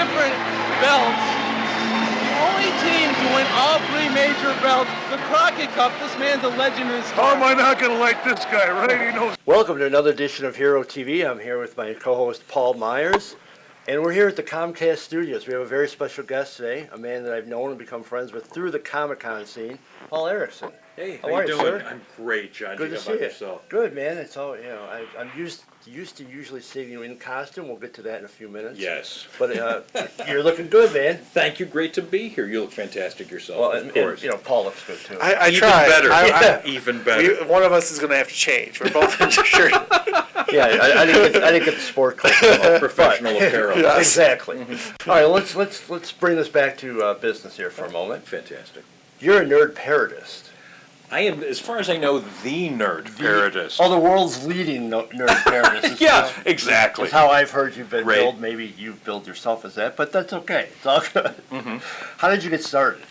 different belts. The only team to win all 3 major belts, the Crockett Cup. This man's a legend in his How am I not going to like this guy, right? He knows. Welcome to another edition of Hero TV. I'm here with my co-host Paul Myers, and we're here at the Comcast Studios. We have a very special guest today, a man that I've known and become friends with through the Comic-Con scene, Paul Erickson. Hey, how are you, doing? Sir? I'm great, John. Good to see you. Yourself? Good, man. It's all I'm used to usually seeing you in costume. We'll get to that in a few minutes. Yes. But you're looking good, man. Thank you. Great to be here. You look fantastic yourself. Well, of course. and, Paul looks good too. I Even tried. better. Even better. One of us is going to have to change. We're both in shirt. Yeah, I didn't get the sport coat. Professional apparel. Yeah. Exactly. All right, let's bring this back to business here for a moment. Fantastic. You're a nerd parodist. I am, as far as I know, the nerd parodist. Oh, the world's leading nerd parodist. Yeah, exactly. That's how I've heard you've been Right. billed. Maybe you've billed yourself as that, but that's okay. It's all good. Mm-hmm. How did you get started?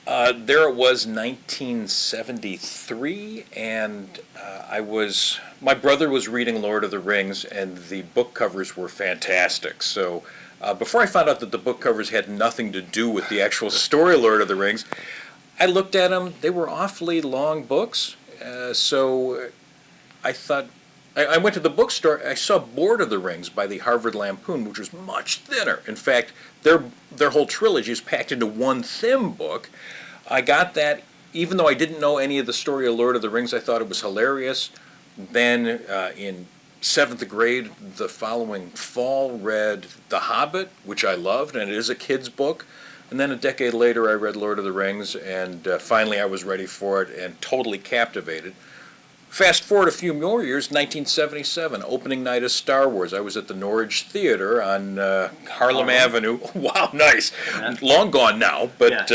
There it was, 1973, and my brother was reading Lord of the Rings, and the book covers were fantastic. So before I found out that the book covers had nothing to do with the actual story of Lord of the Rings, I looked at them. They were awfully long books, so I thought, I went to the bookstore. I saw Lord of the Rings by the Harvard Lampoon, which was much thinner. In fact, their whole trilogy is packed into one thin book. I got that, even though I didn't know any of the story of Lord of the Rings. I thought it was hilarious. Then in 7th grade, the following fall, read The Hobbit, which I loved, and it is a kid's book. And then a decade later, I read Lord of the Rings, and finally I was ready for it and totally captivated. Fast forward a few more years, 1977, opening night of Star Wars. I was at the Norwich Theater on Harlem Avenue. Wow, nice. Yeah. Long gone now, but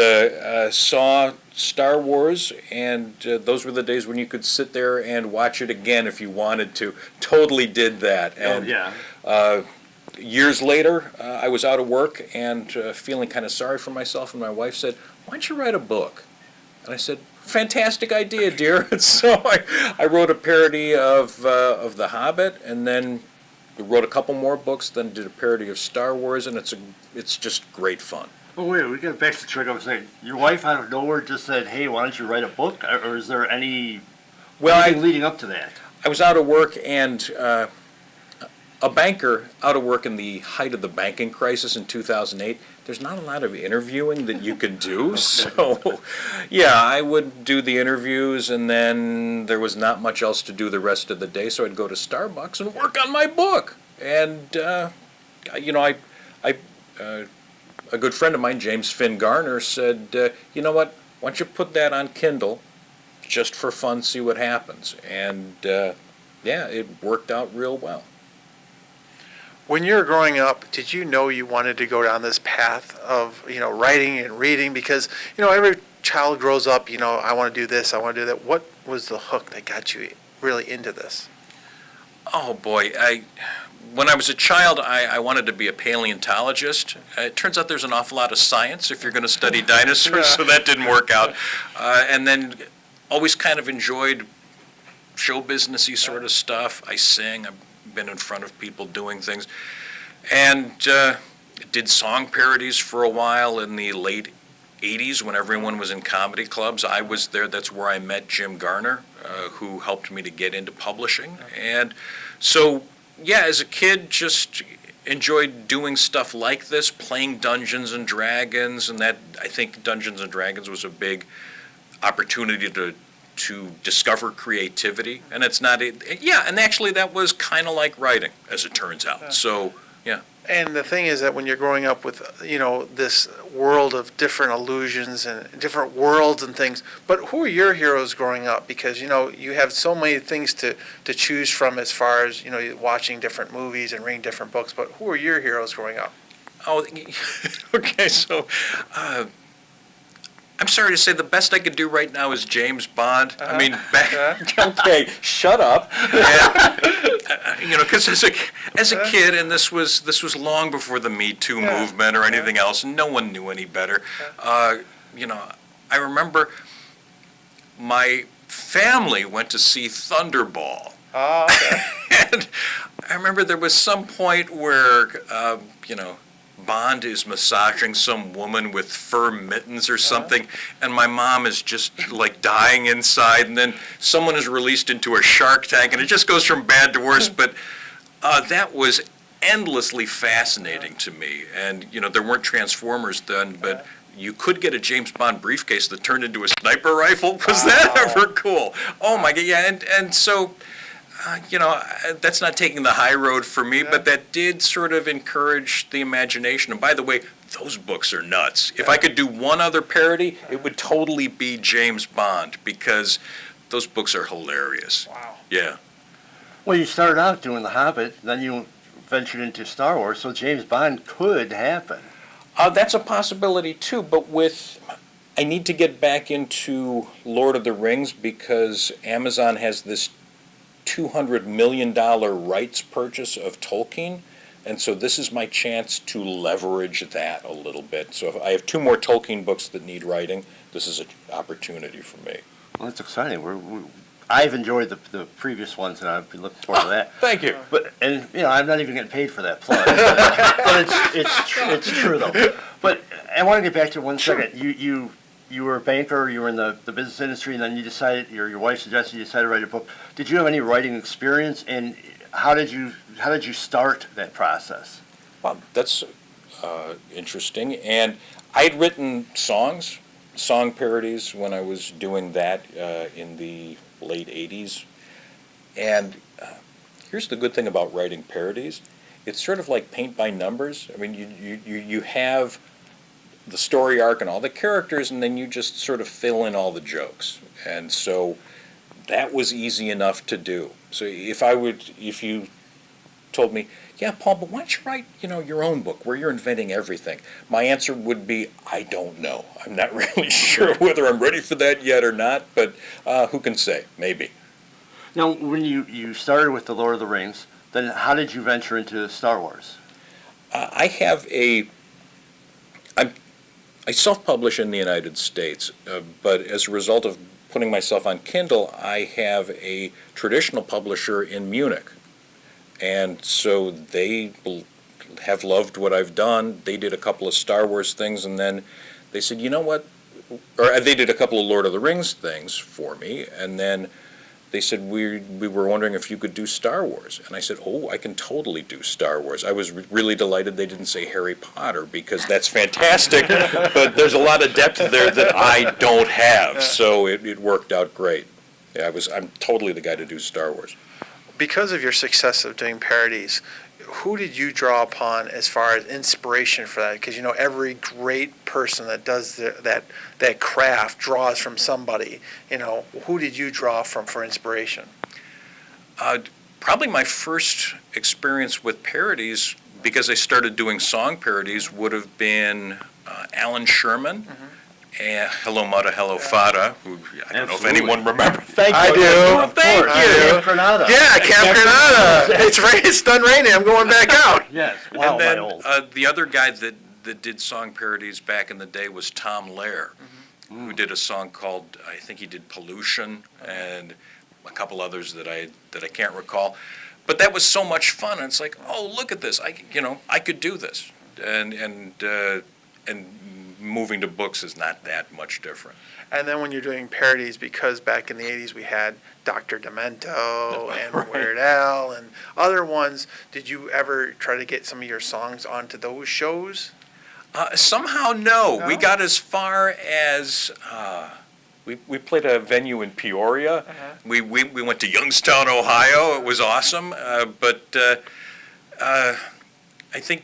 saw Star Wars, and those were the days when you could sit there and watch it again if you wanted to. Totally did that. And, years later, I was out of work and feeling kind of sorry for myself, and my wife said, "Why don't you write a book?" And I said, "Fantastic idea, dear." And so I wrote a parody of The Hobbit, and then wrote a couple more books, then did a parody of Star Wars, and it's just great fun. Oh wait, we got back to the trick. I was saying, your wife out of nowhere just said, "Hey, why don't you write a book?" Or is there anything leading up to that? I was out of work, and a banker out of work in the height of the banking crisis in 2008, there's not a lot of interviewing that you could do. So, yeah, I would do the interviews, and then there was not much else to do the rest of the day, so I'd go to Starbucks and work on my book. And, a good friend of mine, James Finn Garner, said, "You know what, why don't you put that on Kindle just for fun, see what happens." And, it worked out real well. When you were growing up, did you know you wanted to go down this path of, writing and reading? Because, every child grows up, I want to do this, I want to do that. What was the hook that got you really into this? Oh, boy. When I was a child, I wanted to be a paleontologist. It turns out there's an awful lot of science if you're going to study dinosaurs, so that didn't work out. And then always kind of enjoyed show businessy sort of stuff. I sing. I've been in front of people doing things. And did song parodies for a while in the late 80s when everyone was in comedy clubs. I was there. That's where I met Jim Garner, who helped me to get into publishing. And so, as a kid, just enjoyed doing stuff like this, playing Dungeons and Dragons, and that, I think Dungeons and Dragons was a big opportunity to discover creativity. And it's not, and actually that was kind of like writing, as it turns out. So, yeah. And the thing is that when you're growing up with, this world of different illusions and different worlds and things, but who are your heroes growing up? Because, you have so many things to choose from as far as, watching different movies and reading different books, but who are your heroes growing up? Oh, okay, so I'm sorry to say the best I could do right now is James Bond. I mean, okay, shut up. Because as a kid, and this was long before the Me Too movement or anything else, and no one knew any better. I remember my family went to see Thunderball Oh, okay. And I remember there was some point where, Bond is massaging some woman with fur mittens or something, and my mom is just like dying inside, and then someone is released into a shark tank, and it just goes from bad to worse. But that was endlessly fascinating to me. And, there weren't Transformers then, but you could get a James Bond briefcase that turned into a sniper rifle. Was that ever cool? Oh, my God, yeah, and so... that's not taking the high road for me, but that did sort of encourage the imagination. And by the way, those books are nuts. If I could do one other parody, it would totally be James Bond, because those books are hilarious. Wow. Yeah. Well, you started out doing The Hobbit, then you ventured into Star Wars, so James Bond could happen. That's a possibility too, but I need to get back into Lord of the Rings, because Amazon has this $200 million rights purchase of Tolkien, and so this is my chance to leverage that a little bit. So if I have 2 more Tolkien books that need writing, this is an opportunity for me. Well, that's exciting. I've enjoyed the previous ones, and I've been looking forward to that. Thank you. But I'm not even getting paid for that plug. But it's true though. But I want to get back to one second. You were a banker, you were in the business industry, and then you decided, your wife suggested you decided to write a book. Did you have any writing experience, and how did you start that process? Well, that's interesting. And I had written song parodies when I was doing that in the late 80s. And here's the good thing about writing parodies. It's sort of like paint by numbers. I mean, you have the story arc and all the characters, and then you just sort of fill in all the jokes. And so that was easy enough to do. So if you told me, yeah, Paul, but why don't you write, your own book where you're inventing everything? My answer would be, I don't know. I'm not really sure whether I'm ready for that yet or not, but who can say? Maybe. Now, when you started with the Lord of the Rings, then how did you venture into Star Wars? I self-publish in the United States, but as a result of putting myself on Kindle, I have a traditional publisher in Munich. And so they have loved what I've done. They did a couple of Star Wars things, and then they said, you know what? Or they did a couple of Lord of the Rings things for me, and then they said, we were wondering if you could do Star Wars. And I said, oh, I can totally do Star Wars. I was really delighted they didn't say Harry Potter, because that's fantastic, but there's a lot of depth there that I don't have. So it worked out great. Yeah, I'm totally the guy to do Star Wars. Because of your success of doing parodies, who did you draw upon as far as inspiration for that? Because every great person that does that craft draws from somebody. Who did you draw from for inspiration? Probably my first experience with parodies, because I started doing song parodies, would have been Alan Sherman. And Hello Mudda, Hello Fada, who I don't know if anyone remembers. Thank you. I do. Thank you. Camp Granada. Yeah, Camp Granada. It's done raining. I'm going back out. Yes. Wow, And then my old. the other guy that did song parodies back in the day was Tom Lehrer, who did a song called, I think he did Pollution, and a couple others that I can't recall. But that was so much fun, and it's like, oh, look at this. I could do this. And moving to books is not that much different. And then when you're doing parodies, because back in the 80s we had Dr. Demento and Weird Al and other ones, did you ever try to get some of your songs onto those shows? Somehow, no. We got as far as we played a venue in Peoria. We went to Youngstown, Ohio. It was awesome. But I think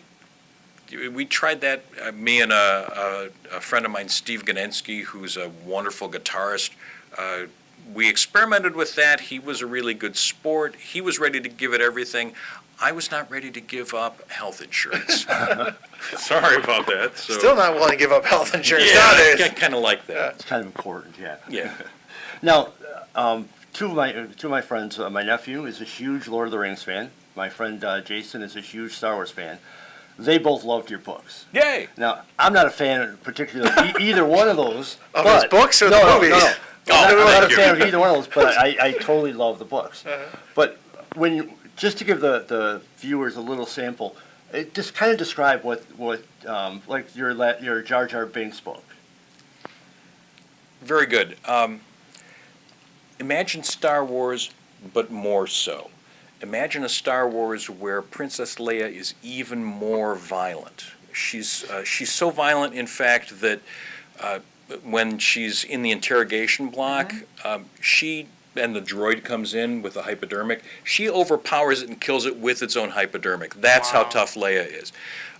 we tried that, me and a friend of mine, Steve Ganensky, who's a wonderful guitarist. We experimented with that. He was a really good sport. He was ready to give it everything. I was not ready to give up health insurance. Sorry about that. So, Still not willing to give up health insurance yeah, nowadays. I kind of like that. It's kind of important, yeah. Yeah. Now, two of my friends, my nephew is a huge Lord of the Rings fan. My friend Jason is a huge Star Wars fan. They both loved your books. Yay! Now, I'm not a fan, particularly either one of those. Of his books or the movies? No. I'm not thank a you. fan of either one of those, but I totally love the books. But just to give the viewers a little sample, just kind of describe what like your Jar Jar Binks book. Very good. Imagine Star Wars, but more so. Imagine a Star Wars where Princess Leia is even more violent. She's so violent, in fact, that when she's in the interrogation block, she and the droid comes in with a hypodermic. She overpowers it and kills it with its own hypodermic. That's how tough Leia is.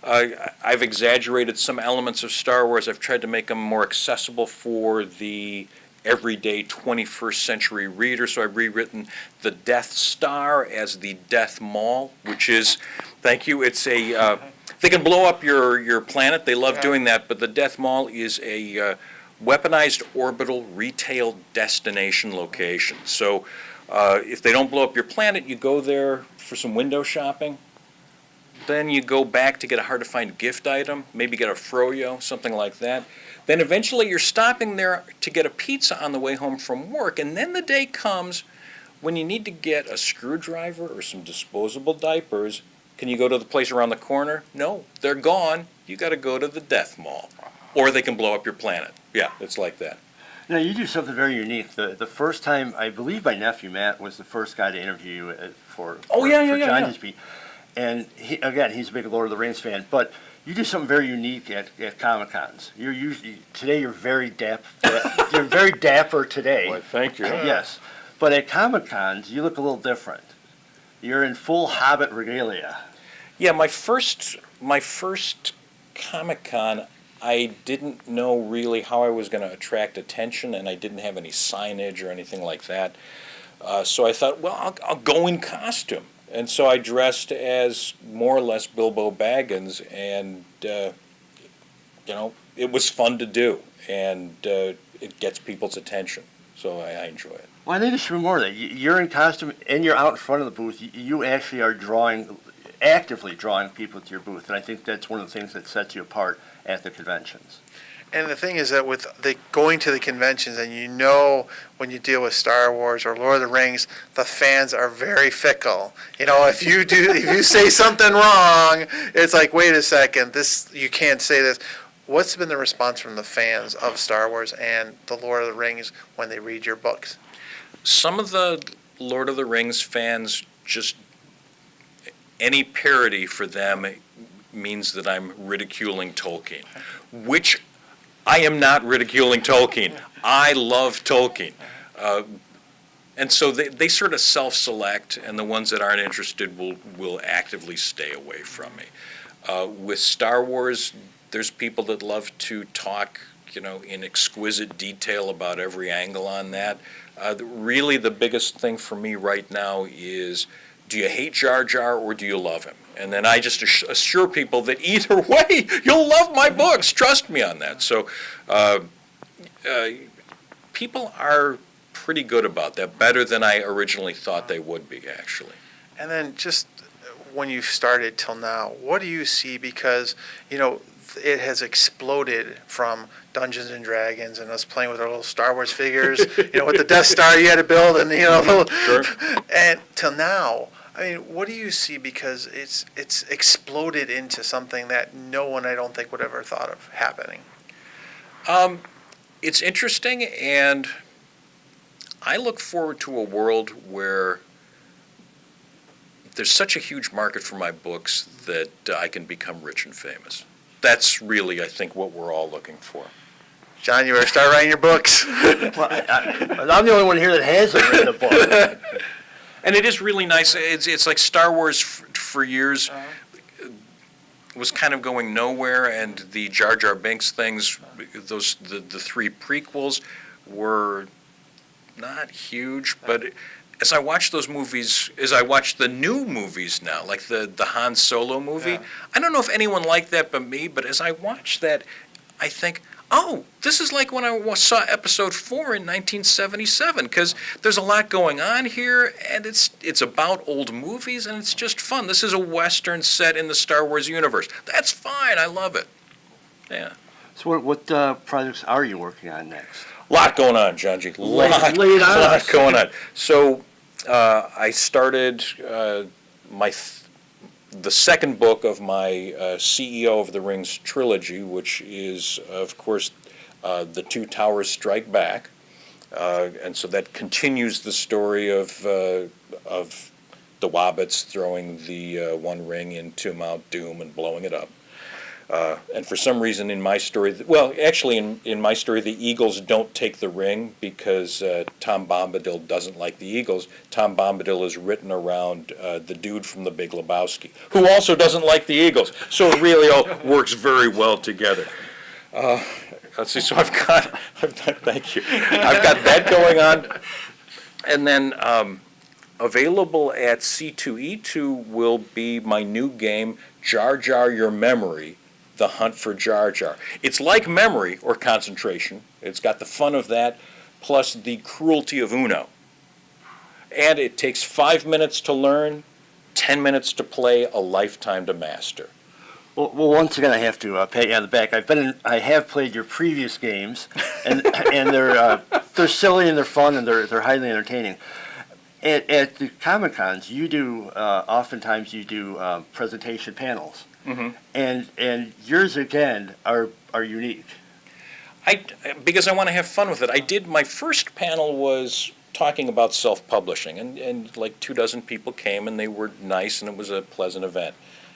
I've exaggerated some elements of Star Wars. I've tried to make them more accessible for the everyday 21st century reader. So I've rewritten the Death Star as the Death Maul, which is, thank you, it's a, they can blow up your planet. They love doing that, but the Death Maul is a weaponized orbital retail destination location. So if they don't blow up your planet, you go there for some window shopping. Then you go back to get a hard-to-find gift item, maybe get a froyo, something like that. Then eventually you're stopping there to get a pizza on the way home from work, and then the day comes when you need to get a screwdriver or some disposable diapers. Can you go to the place around the corner? No, they're gone. You got to go to the Death Mall, or they can blow up your planet. Yeah, it's like that. Now, you do something very unique. The first time, I believe my nephew Matt was the first guy to interview you for Johnny's Beat. And he's a big Lord of the Rings fan, but you do something very unique at Comic-Cons. You're very dapper today. Well, thank you. Yes. But at Comic-Cons, you look a little different. You're in full Hobbit regalia. Yeah, my first Comic-Con, I didn't know really how I was going to attract attention, and I didn't have any signage or anything like that. So I thought, well, I'll go in costume. And so I dressed as more or less Bilbo Baggins, and it was fun to do, and it gets people's attention. So I enjoy it. Well, I think there should be more of that. You're in costume, and you're out in front of the booth. You actually are actively drawing people to your booth, and I think that's one of the things that sets you apart at the conventions. And the thing is that with going to the conventions, and when you deal with Star Wars or Lord of the Rings, the fans are very fickle. If you say something wrong, it's like, wait a second, you can't say this. What's been the response from the fans of Star Wars and the Lord of the Rings when they read your books? Some of the Lord of the Rings fans, just any parody for them means that I'm ridiculing Tolkien, which I am not ridiculing Tolkien. I love Tolkien. And so they sort of self-select, and the ones that aren't interested will actively stay away from me. With Star Wars, there's people that love to talk, in exquisite detail about every angle on that. Really, the biggest thing for me right now is, do you hate Jar Jar or do you love him? And then I just assure people that either way, you'll love my books. Trust me on that. So people are pretty good about that, better than I originally thought they would be, actually. And then just when you started till now, what do you see? Because, it has exploded from Dungeons and Dragons and us playing with our little Star Wars figures, with the Death Star you had to build, and, Sure. And till now. I mean, what do you see? Because it's exploded into something that no one, I don't think, would ever thought of happening. It's interesting, and I look forward to a world where there's such a huge market for my books that I can become rich and famous. That's really, I think, what we're all looking for. John, you better start writing your books. Well, I'm the only one here that hasn't written a book. And it is really nice. It's like Star Wars for years was kind of going nowhere, and the Jar Jar Binks things, the three prequels were not huge. But as I watch those movies, as I watch the new movies now, like the Han Solo movie, I don't know if anyone liked that but me, but as I watch that, I think, oh, this is like when I saw Episode 4 in 1977, because there's a lot going on here, and it's about old movies, and it's just fun. This is a Western set in the Star Wars universe. That's fine. I love it. Yeah. So what projects are you working on next? Lot going on, Johngy. Lay it on Lot us. going on. So I started the second book of my CEO of the Rings trilogy, which is, of course, The Two Towers Strike Back. And so that continues the story of the Wobbits throwing the One Ring into Mount Doom and blowing it up. And for some reason in my story, well, actually in my story, the Eagles don't take the ring because Tom Bombadil doesn't like the Eagles. Tom Bombadil is written around the dude from The Big Lebowski, who also doesn't like the Eagles. So it really all works very well together. Let's see, so thank you. I've got that going on. And then available at C2E2 will be my new game, Jar Jar Your Memory, The Hunt for Jar Jar. It's like memory or concentration. It's got the fun of that, plus the cruelty of Uno. And it takes 5 minutes to learn, 10 minutes to play, a lifetime to master. Well, once again, I have to pat you on the back. I have played your previous games, and they're silly and they're fun and they're highly entertaining. At the Comic Cons, you do oftentimes you do presentation panels, and yours again are unique. Because I want to have fun with it. My first panel was talking about self-publishing, and like 24 people came, and they were nice, and it was a pleasant event.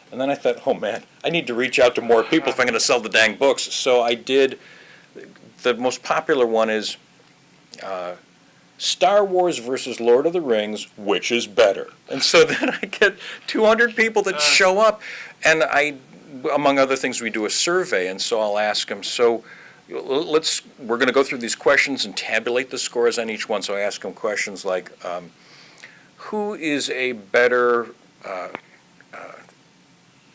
And then I thought, oh man, I need to reach out to more people if I'm going to sell the dang books. So I did. The most popular one is Star Wars versus Lord of the Rings, which is better? And so then I get 200 people that show up, and among other things, we do a survey, and so I'll ask them, so we're going to go through these questions and tabulate the scores on each one. So I ask them questions like, who is a better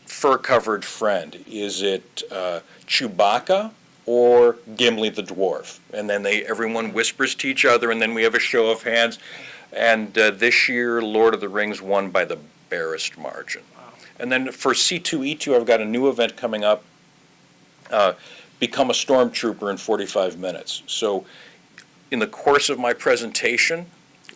fur-covered friend? Is it Chewbacca or Gimli the dwarf? And then everyone whispers to each other, and then we have a show of hands. And this year, Lord of the Rings won by the barest margin. Wow. And then for C2E2, I've got a new event coming up, Become a Stormtrooper in 45 minutes. So in the course of my presentation,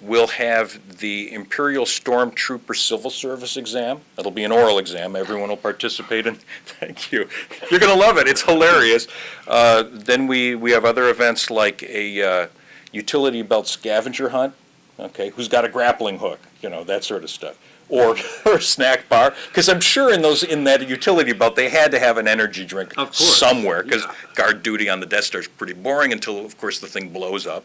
we'll have the Imperial Stormtrooper Civil Service exam. That'll be an oral exam. Everyone will participate in. Thank you. You're going to love it. It's hilarious. Then we have other events like a utility belt scavenger hunt. Okay, who's got a grappling hook? That sort of stuff. Or a snack bar, because I'm sure in that utility belt they had to have an energy drink somewhere, because guard duty on the Death Star is pretty boring until, of course, the thing blows up.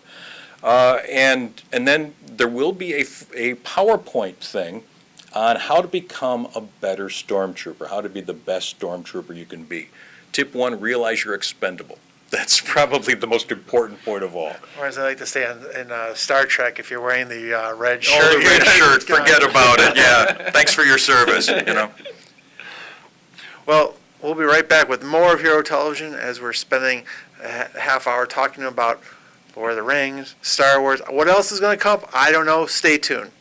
And then there will be a PowerPoint thing on how to become a better stormtrooper, how to be the best stormtrooper you can be. Tip 1, realize you're expendable. That's probably the most important point of all. Or as I like to say in Star Trek, if you're wearing the red shirt. Oh, the red shirt, forget about it, yeah. Thanks for your service, Well, we'll be right back with more of Hero Television as we're spending a half hour talking about Lord of the Rings, Star Wars. What else is going to come up? I don't know. Stay tuned.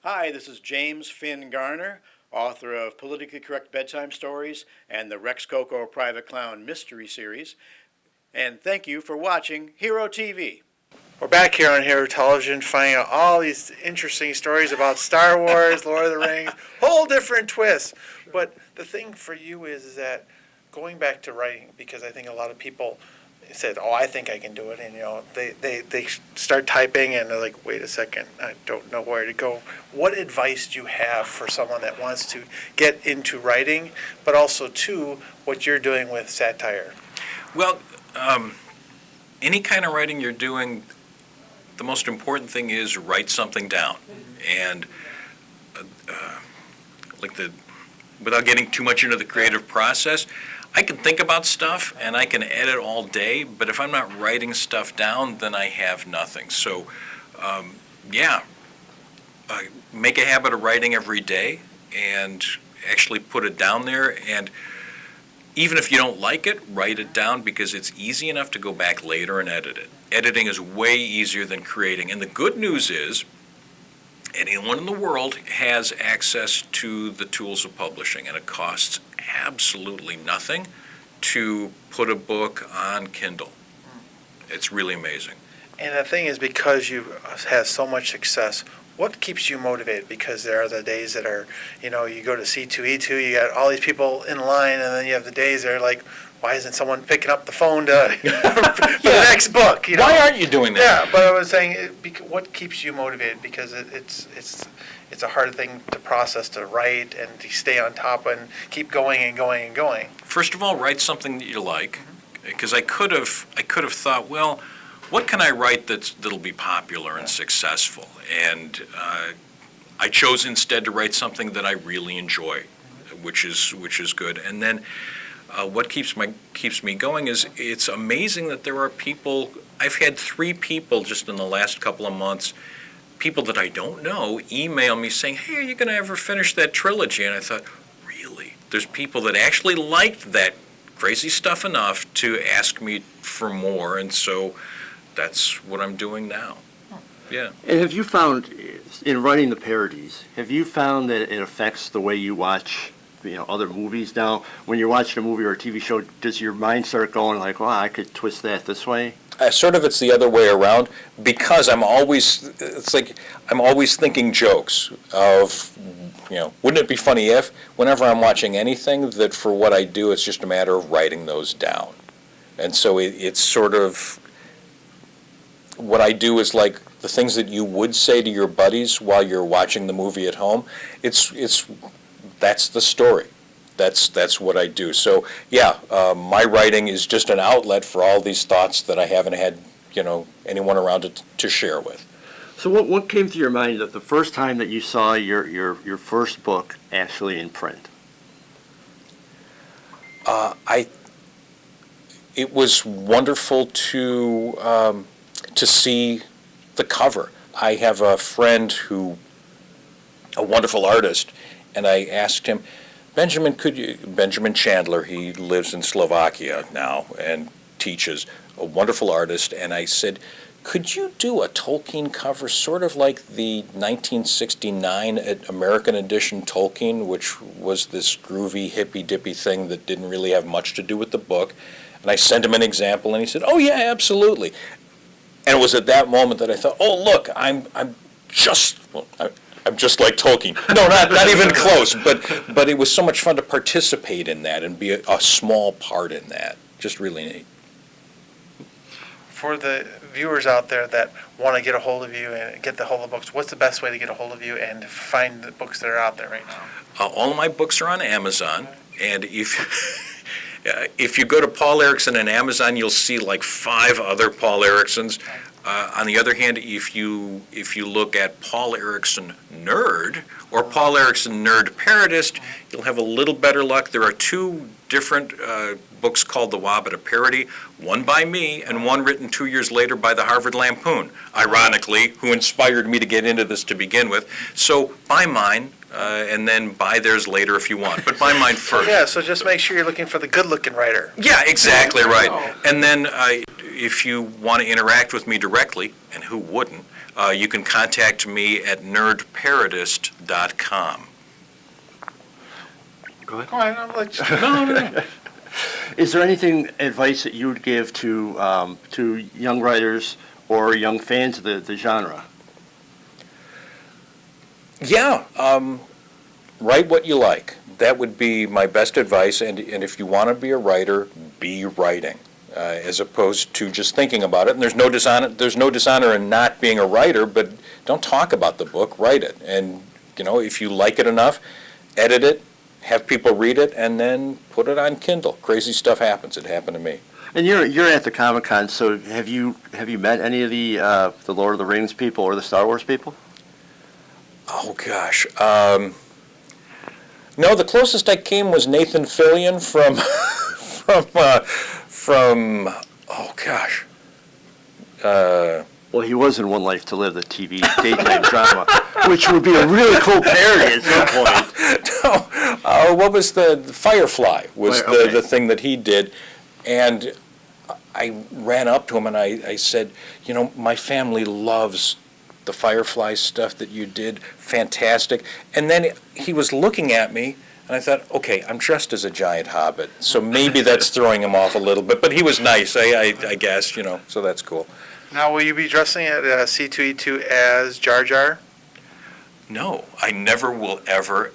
Hi, this is James Finn Garner, author of Politically Correct Bedtime Stories and the Rex Coco Private Clown Mystery Series. And thank you for watching Hero TV. We're back here on Hero Television, finding out all these interesting stories about Star Wars, Lord of the Rings, whole different twists. But the thing for you is that going back to writing, because I think a lot of people said, oh, I think I can do it, and they start typing and they're like, wait a second, I don't know where to go. What advice do you have for someone that wants to get into writing, but also too what you're doing with satire? Well, any kind of writing you're doing, the most important thing is write something down. And without getting too much into the creative process, I can think about stuff and I can edit all day, but if I'm not writing stuff down, then I have nothing. So, make a habit of writing every day and actually put it down there. And even if you don't like it, write it down, because it's easy enough to go back later and edit it. Editing is way easier than creating. And the good news is anyone in the world has access to the tools of publishing, and it costs absolutely nothing to put a book on Kindle. It's really amazing. And the thing is, because you have so much success, what keeps you motivated? Because there are the days that are, you go to C2E2, you got all these people in line, and then you have the days that are like, why isn't someone picking up the phone to for the next book? Why aren't you doing that? Yeah, but I was saying, what keeps you motivated? Because it's a hard thing to process, to write and to stay on top and keep going and going and going. First of all, write something that you like, because I could have thought, well, what can I write that'll be popular and successful? And I chose instead to write something that I really enjoy, which is good. And then what keeps me going is it's amazing that there are people. I've had 3 people just in the last couple of months, people that I don't know, email me saying, "Hey, are you going to ever finish that trilogy?" And I thought, really? There's people that actually liked that crazy stuff enough to ask me for more, and so that's what I'm doing now. Yeah. And have you found, in writing the parodies, have you found that it affects the way you watch, other movies now? When you're watching a movie or a TV show, does your mind start going like, well, I could twist that this way? Sort of, it's the other way around, because I'm always thinking jokes of, wouldn't it be funny if, whenever I'm watching anything, that for what I do, it's just a matter of writing those down. And so it's sort of, what I do is like the things that you would say to your buddies while you're watching the movie at home. That's the story. That's what I do. So yeah, my writing is just an outlet for all these thoughts that I haven't had, anyone around to share with. So what came to your mind that the first time that you saw your first book actually in print? It was wonderful to see the cover. I have a friend a wonderful artist, and I asked him, Benjamin Chandler, he lives in Slovakia now and teaches, a wonderful artist, and I said, could you do a Tolkien cover sort of like the 1969 American edition Tolkien, which was this groovy, hippy-dippy thing that didn't really have much to do with the book? And I sent him an example, and he said, oh yeah, absolutely. And it was at that moment that I thought, oh look, I'm just like Tolkien. No, not even close. But it was so much fun to participate in that and be a small part in that. Just really neat. For the viewers out there that want to get a hold of you and get the hold of books, what's the best way to get a hold of you and find the books that are out there right now? All of my books are on Amazon, and if you go to Paul Erickson on Amazon, you'll see like 5 other Paul Ericksons. On the other hand, if you look at Paul Erickson Nerd or Paul Erickson Nerd Parodist, you'll have a little better luck. There are 2 different books called The Wobbit, a parody, one by me and one written 2 years later by the Harvard Lampoon, ironically, who inspired me to get into this to begin with. So buy mine, and then buy theirs later if you want, but buy mine first. Yeah, so just make sure you're looking for the good-looking writer. Yeah, exactly right. And then if you want to interact with me directly, and who wouldn't, you can contact me at nerdparodist.com. Go ahead. Go ahead, I'll let you. No. Is there anything advice that you would give to young writers or young fans of the genre? Yeah, write what you like. That would be my best advice, and if you want to be a writer, be writing, as opposed to just thinking about it. And there's no dishonor in not being a writer, but don't talk about the book, write it. And, if you like it enough, edit it, have people read it, and then put it on Kindle. Crazy stuff happens. It happened to me. And you're at the Comic-Con, so have you met any of the Lord of the Rings people or the Star Wars people? Oh, gosh. No, the closest I came was Nathan Fillion from oh, gosh. Well, he was in One Life to Live, the TV daytime drama, which would be a really cool parody at some point. No, what was the Firefly was Okay. the thing that he did, and I ran up to him and I said, my family loves the Firefly stuff that you did, fantastic. And then he was looking at me, And I thought, okay, I'm dressed as a giant hobbit, so maybe that's throwing him off a little bit. But he was nice, I guess, so that's cool. Now, will you be dressing at C2E2 as Jar Jar? No, I never will ever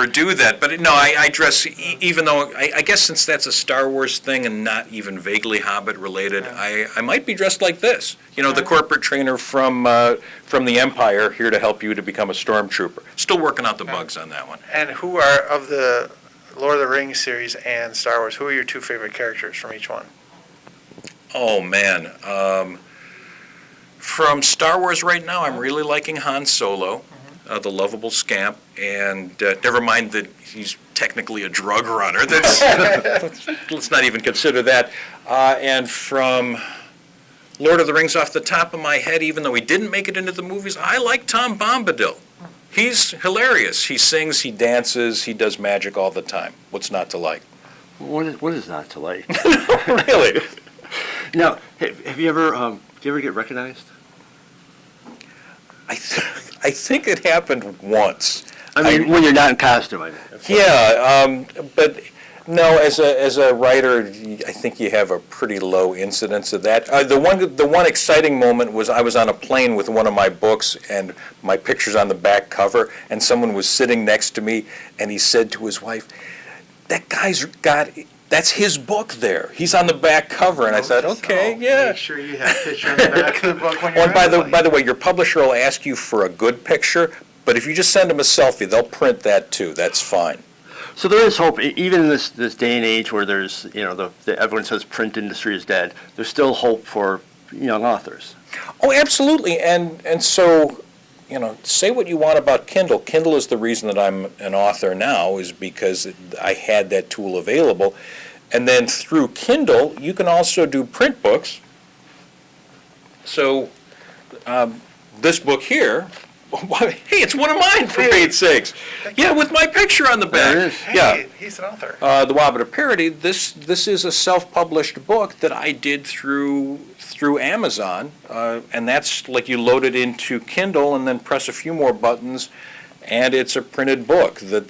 do that. But no, I dress, even though, I guess since that's a Star Wars thing and not even vaguely Hobbit related, I might be dressed like this. The corporate trainer from the Empire, here to help you to become a stormtrooper. Still working out the bugs on that one. And who are, of the Lord of the Rings series and Star Wars, who are your two favorite characters from each one? Oh, man. From Star Wars right now, I'm really liking Han Solo. The lovable scamp, and never mind that he's technically a drug runner. Let's not even consider that. And from Lord of the Rings, off the top of my head, even though he didn't make it into the movies, I like Tom Bombadil. He's hilarious. He sings, he dances, he does magic all the time. What's not to like? What is not to like? Really? Now, have you ever, do you ever get recognized? I think it happened once. I mean, when you're not in costume, I mean. Yeah, but no, as a writer, I think you have a pretty low incidence of that. The one exciting moment was I was on a plane with one of my books, and my picture's on the back cover, and someone was sitting next to me, and he said to his wife, "That guy's got." That's his book there. He's on the back cover, and I thought, okay, yeah. Make sure you have a picture on the back of the book when you're By the way, your publisher will ask you for a good picture, but if you just send them a selfie, they'll print that too. That's fine. So there is hope, even in this day and age where there's, everyone says print industry is dead. There's still hope for young authors. Oh, absolutely, and so. Say what you want about Kindle. Kindle is the reason that I'm an author now, is because I had that tool available. And then through Kindle, you can also do print books. So this book here, hey, it's one of mine, for Pete's sakes. Yeah, with my picture on the back. There it is. Hey, Yeah. he's an author. The Wobbit of Parody, this is a self-published book that I did through Amazon, and that's like you load it into Kindle and then press a few more buttons, and it's a printed book that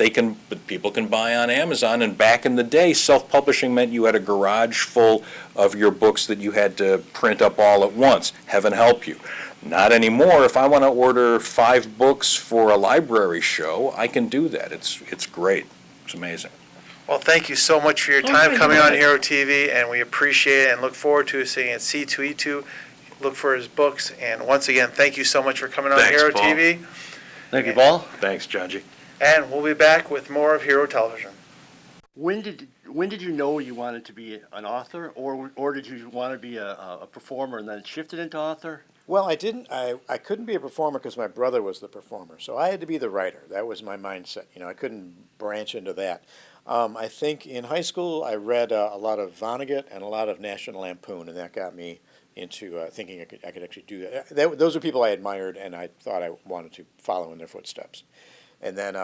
people can buy on Amazon. And back in the day, self-publishing meant you had a garage full of your books that you had to print up all at once. Heaven help you. Not anymore. If I want to order 5 books for a library show, I can do that. It's great. It's amazing. Well, thank you so much for your time coming on Hero TV, and we appreciate it and look forward to seeing it at C2E2. Look for his books, and once again, thank you so much for coming on Thanks, Hero Paul. TV. Thank you, Paul. Thanks, Johngy. And we'll be back with more of Hero Television. When did you know you wanted to be an author, or did you want to be a performer and then shifted into author? Well, I didn't. I couldn't be a performer because my brother was the performer, so I had to be the writer. That was my mindset. I couldn't branch into that. I think in high school I read a lot of Vonnegut and a lot of National Lampoon, and that got me into thinking I could actually do that. Those are people I admired, and I thought I wanted to follow in their footsteps. And then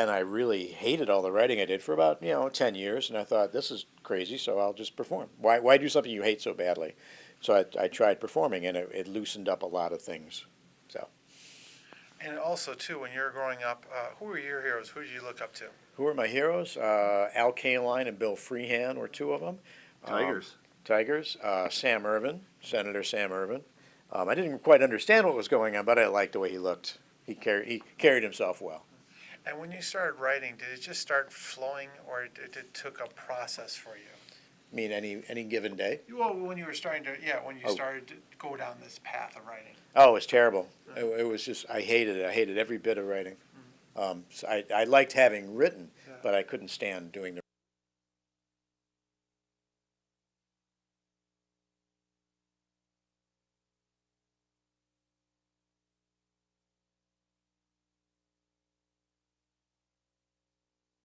I really hated all the writing I did for about 10 years, and I thought, this is crazy, so I'll just perform. Why do something you hate so badly? So I tried performing, and it loosened up a lot of things. So. And also, too, when you were growing up, who were your heroes? Who did you look up to? Who were my heroes? Al Kaline and Bill Freehan were 2 of them. Tigers. Sam Ervin, Senator Sam Ervin. I didn't quite understand what was going on, but I liked the way he looked. He carried himself well. And when you started writing, did it just start flowing, or it took a process for you? I mean, any given day? Well, when you were starting to, started to go down this path of writing. Oh, it was terrible. It was just, I hated it. I hated every bit of writing. So I liked having written, but I couldn't stand doing the